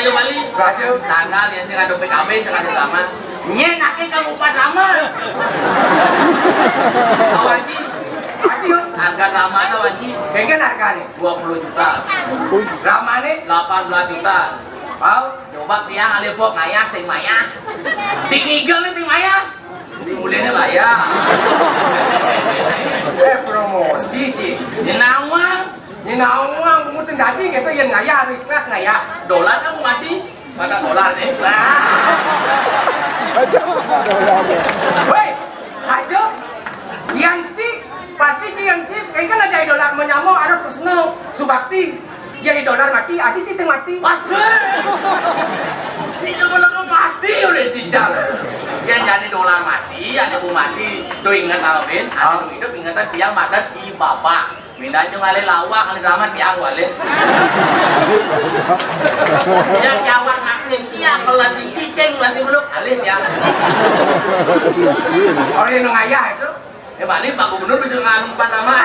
Raja Bali. Raja. Tanggal ya sing adu PKB sing adu lama. Nyenake kang upat lama. Awaji. Ayo, Harga ramana waji. pengen harganya 20 juta. ramane 18 juta. mau Coba tiang alih pok ngaya sing maya. Tinggal sing maya. Dimulainya maya. promosi Ci. Nawang. Ni nawang mungkin gaji gitu yang ngaya request ngaya Dolar kan mati. Mana dolar nih? woi aja yang Ci pasti Ci yang Ci kayaknya kan aja dolar menyamuk harus kusno subakti yang dolar mati adi Ci sing mati Pasti. Sino belum mati udah tidak. Yang jadi dolar mati, ada bu mati. Tuh ingat Alvin, ada hidup ingatan tiang madat di bapak. Minta cuma ale lawak, ale drama tiang wale. Yang jawab maksim siang, kalau si cicing masih belum alih ya. orang yang ngaya itu Ya balik Pak Gubernur bisa ngalung nama.